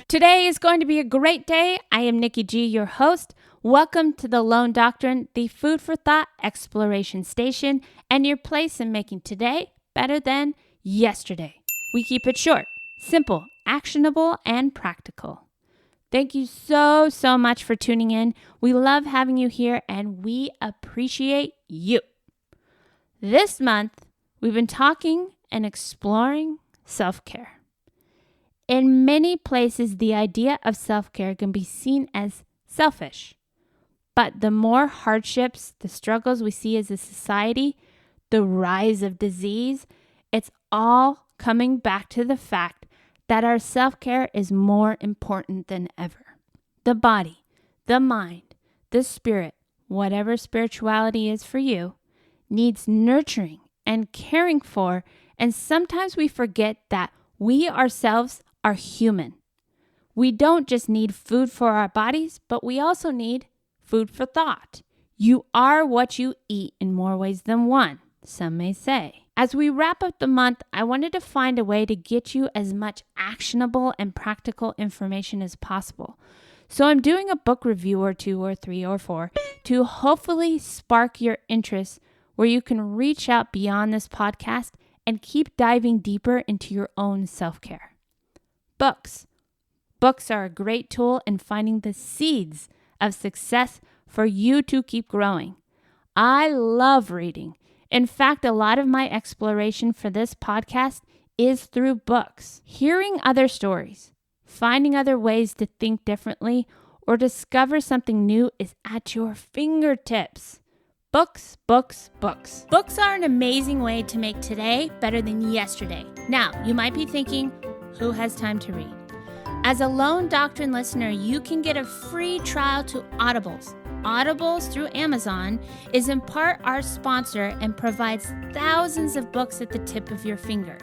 Today is going to be a great day. I am Nikki G, your host. Welcome to the Lone Doctrine, the food for thought exploration station, and your place in making today better than yesterday. We keep it short, simple, actionable, and practical. Thank you so much for tuning in. We love having you here, and we appreciate you. This month, we've been talking and exploring self-care. In many places, the idea of self-care can be seen as selfish. But the more hardships, the struggles we see as a society, the rise of disease, it's all coming back to the fact that our self-care is more important than ever. The body, the mind, the spirit, whatever spirituality is for you, needs nurturing and caring for, and sometimes we forget that we ourselves are human. We don't just need food for our bodies, but we also need food for thought. You are what you eat in more ways than one, some may say. As we wrap up the month, I wanted to find a way to get you as much actionable and practical information as possible. So I'm doing a book review or 2 or 3 or 4 to hopefully spark your interest where you can reach out beyond this podcast and keep diving deeper into your own self-care. Books. Books are a great tool in finding the seeds of success for you to keep growing. I love reading. In fact, a lot of my exploration for this podcast is through books. Hearing other stories, finding other ways to think differently, or discover something new is at your fingertips. Books, books, books. Books are an amazing way to make today better than yesterday. Now, you might be thinking, who has time to read? As a Lone Doctrine listener, you can get a free trial to Audibles. Audibles through Amazon is in part our sponsor and provides thousands of books at the tip of your finger.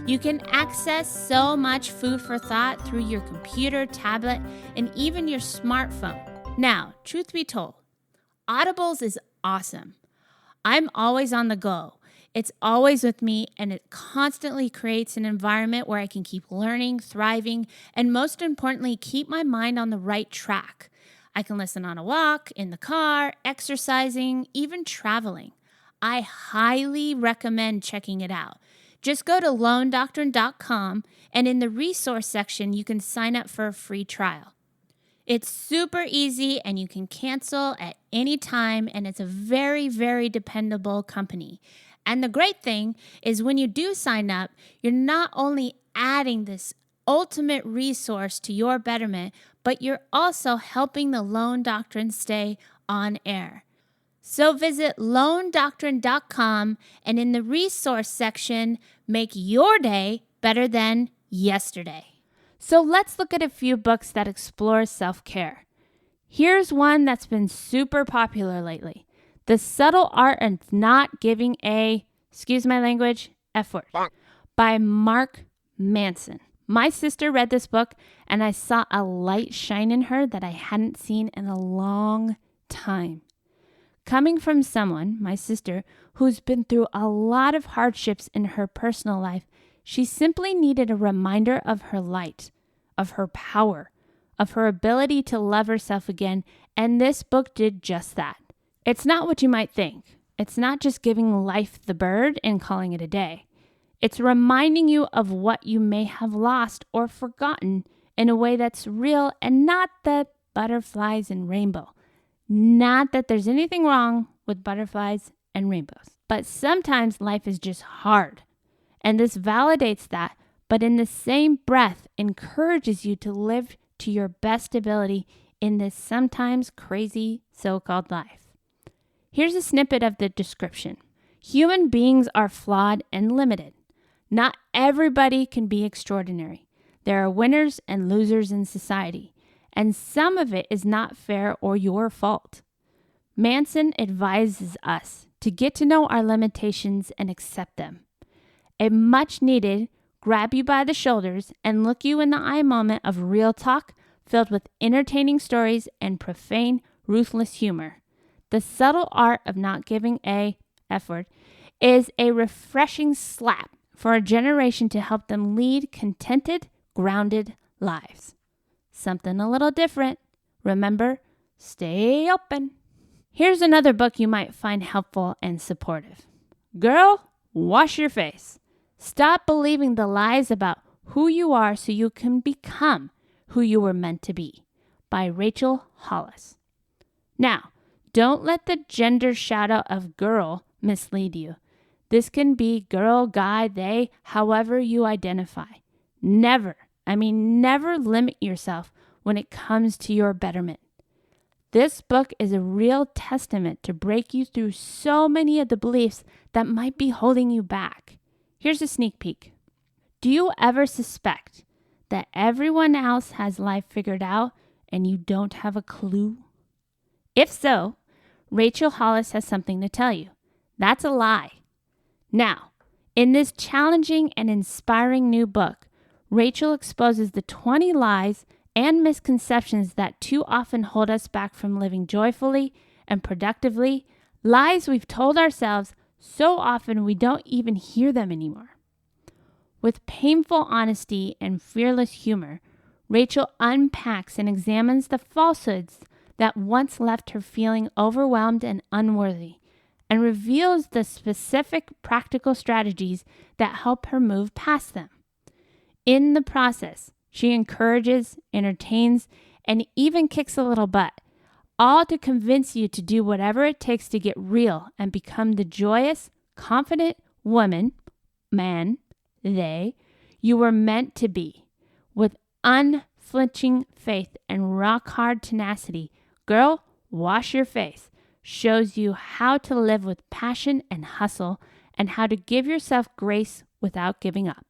You can access so much food for thought through your computer, tablet, and even your smartphone. Now, truth be told, Audibles is awesome. I'm always on the go. It's always with me, and it constantly creates an environment where I can keep learning, thriving, and most importantly, keep my mind on the right track. I can listen on a walk, in the car, exercising, even traveling. I highly recommend checking it out. Just go to lonedoctrine.com, and in the resource section, you can sign up for a free trial. It's super easy, and you can cancel at any time, and it's a very dependable company. And the great thing is when you do sign up, you're not only adding this ultimate resource to your betterment, but you're also helping the Lone Doctrine stay on air. So visit lonedoctrine.com and in the resource section, make your day better than yesterday. So let's look at a few books that explore self-care. Here's one that's been super popular lately. The Subtle Art of Not Giving a, excuse my language, F word, by Mark Manson. My sister read this book, and I saw a light shine in her that I hadn't seen in a long time. Coming from someone, my sister, who's been through a lot of hardships in her personal life, she simply needed a reminder of her light, of her power, of her ability to love herself again, and this book did just that. It's not what you might think. It's not just giving life the bird and calling it a day. It's reminding you of what you may have lost or forgotten in a way that's real and not the butterflies and rainbow. Not that there's anything wrong with butterflies and rainbows, but sometimes life is just hard. And this validates that, but in the same breath encourages you to live to your best ability in this sometimes crazy so-called life. Here's a snippet of the description. Human beings are flawed and limited. Not everybody can be extraordinary. There are winners and losers in society, and some of it is not fair or your fault. Manson advises us to get to know our limitations and accept them. A much needed grab you by the shoulders and look you in the eye moment of real talk filled with entertaining stories and profane, ruthless humor. The Subtle Art of Not Giving a F word is a refreshing slap for a generation to help them lead contented, grounded lives. something a little different. Remember, stay open. Here's another book you might find helpful and supportive. Girl, Wash Your Face. Stop believing the lies about who you are so you can become who you were meant to be, by Rachel Hollis. Now, don't let the gender shadow of girl mislead you. This can be girl, guy, they, however you identify. Never limit yourself when it comes to your betterment. This book is a real testament to break you through so many of the beliefs that might be holding you back. Here's a sneak peek. Do you ever suspect that everyone else has life figured out and you don't have a clue? If so, Rachel Hollis has something to tell you. That's a lie. Now, in this challenging and inspiring new book, Rachel exposes the 20 lies and misconceptions that too often hold us back from living joyfully and productively, lies we've told ourselves so often we don't even hear them anymore. With painful honesty and fearless humor, Rachel unpacks and examines the falsehoods that once left her feeling overwhelmed and unworthy, and reveals the specific practical strategies that help her move past them. In the process, she encourages, entertains, and even kicks a little butt, all to convince you to do whatever it takes to get real and become the joyous, confident woman, man, they, you were meant to be. With unflinching faith and rock-hard tenacity, Girl, Wash Your Face shows you how to live with passion and hustle and how to give yourself grace without giving up.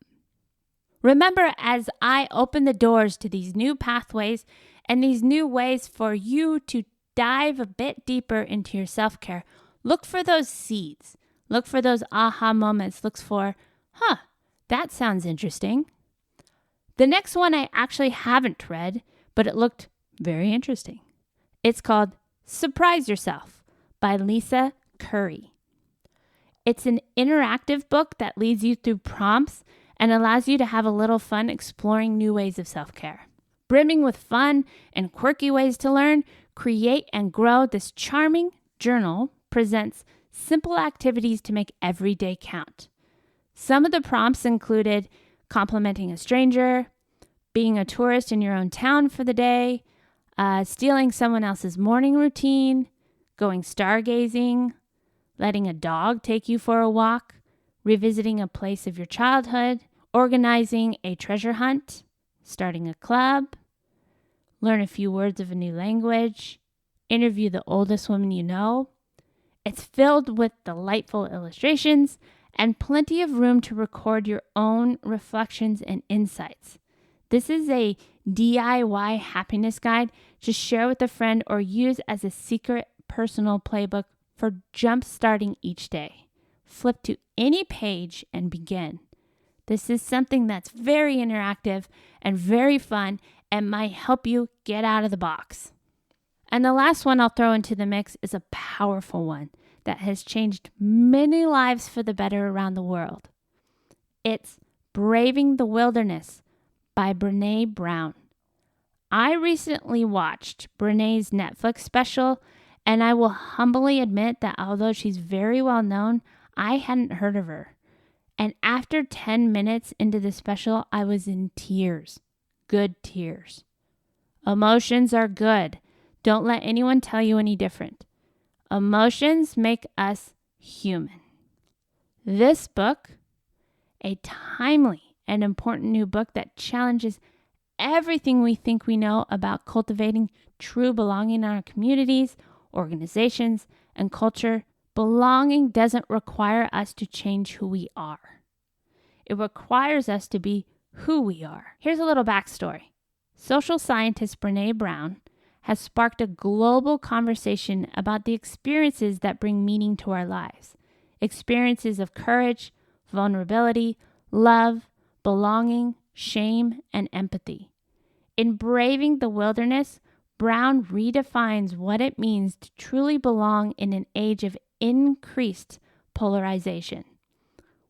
Remember, as I open the doors to these new pathways and these new ways for you to dive a bit deeper into your self-care, look for those seeds. Look for those aha moments. Look for, that sounds interesting. The next one I actually haven't read, but it looked very interesting. It's called Surprise Yourself by Lisa Curry. It's an interactive book that leads you through prompts and allows you to have a little fun exploring new ways of self-care. Brimming with fun and quirky ways to learn, create, and grow, this charming journal presents simple activities to make every day count. Some of the prompts included complimenting a stranger, being a tourist in your own town for the day, stealing someone else's morning routine, going stargazing, letting a dog take you for a walk, revisiting a place of your childhood, organizing a treasure hunt, starting a club, learn a few words of a new language, interview the oldest woman you know. It's filled with delightful illustrations and plenty of room to record your own reflections and insights. This is a DIY happiness guide to share with a friend or use as a secret personal playbook for jump-starting each day. Flip to any page and begin. This is something that's very interactive and very fun and might help you get out of the box. And the last one I'll throw into the mix is a powerful one that has changed many lives for the better around the world. It's Braving the Wilderness by Brené Brown. I recently watched Brené's Netflix special, and I will humbly admit that although she's very well known, I hadn't heard of her. And after 10 minutes into the special, I was in tears. Good tears. Emotions are good. Don't let anyone tell you any different. Emotions make us human. This book, a timely and important new book that challenges everything we think we know about cultivating true belonging in our communities, organizations, and culture. Belonging doesn't require us to change who we are. It requires us to be who we are. Here's a little backstory. Social scientist Brené Brown has sparked a global conversation about the experiences that bring meaning to our lives. Experiences of courage, vulnerability, love, belonging, shame, and empathy. In Braving the Wilderness, Brown redefines what it means to truly belong in an age of increased polarization.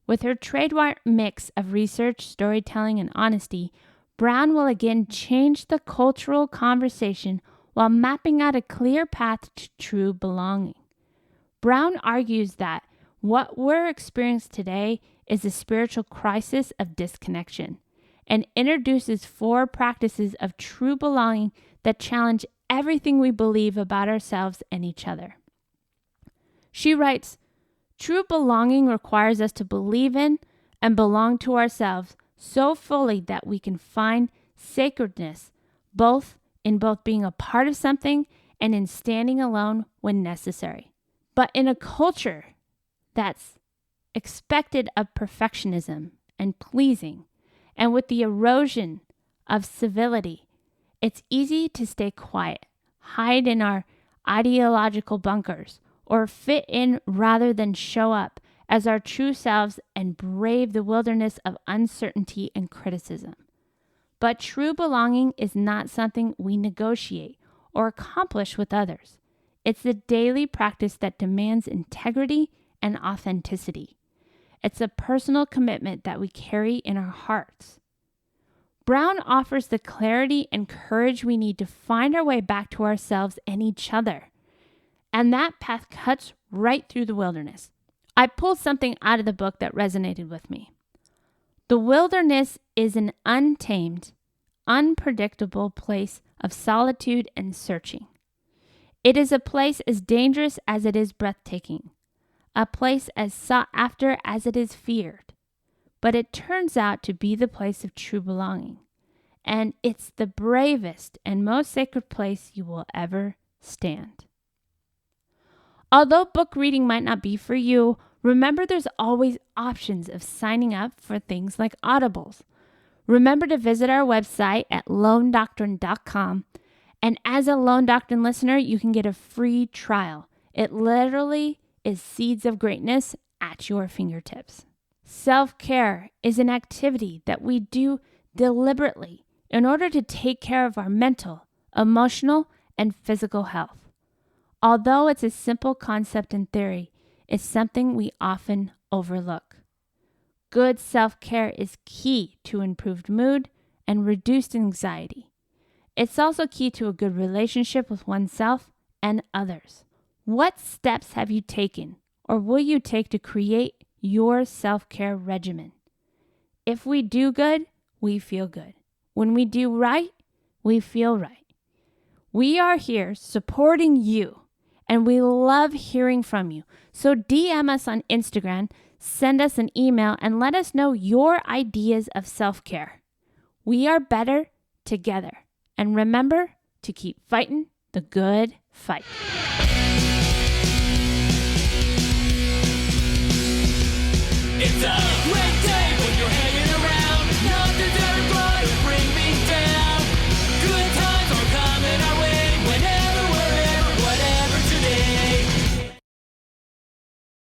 With her trademark mix of research, storytelling, and honesty, Brown will again change the cultural conversation while mapping out a clear path to true belonging. Brown argues that what we're experiencing today is a spiritual crisis of disconnection, and introduces 4 practices of true belonging that challenge everything we believe about ourselves and each other. She writes, "True belonging requires us to believe in and belong to ourselves so fully that we can find sacredness both being a part of something and in standing alone when necessary. But in a culture that's expected of perfectionism and pleasing, and with the erosion of civility, it's easy to stay quiet, hide in our ideological bunkers, or fit in rather than show up as our true selves and brave the wilderness of uncertainty and criticism. But true belonging is not something we negotiate or accomplish with others. It's a daily practice that demands integrity and authenticity. It's a personal commitment that we carry in our hearts." Brown offers the clarity and courage we need to find our way back to ourselves and each other. And that path cuts right through the wilderness. I pulled something out of the book that resonated with me. The wilderness is an untamed, unpredictable place of solitude and searching. It is a place as dangerous as it is breathtaking, a place as sought after as it is feared. But it turns out to be the place of true belonging, and it's the bravest and most sacred place you will ever stand. Although book reading might not be for you, remember there's always options of signing up for things like Audibles. Remember to visit our website at lonedoctrine.com, and as a Lone Doctrine listener, you can get a free trial. It literally is seeds of greatness at your fingertips. Self-care is an activity that we do deliberately in order to take care of our mental, emotional, and physical health. Although it's a simple concept in theory, it's something we often overlook. Good self-care is key to improved mood and reduced anxiety. It's also key to a good relationship with oneself and others. What steps have you taken or will you take to create your self-care regimen? If we do good, we feel good. When we do right, we feel right. We are here supporting you, and we love hearing from you. So DM us on Instagram, send us an email, and let us know your ideas of self-care. We are better together. And remember to keep fighting the good fight. It's a great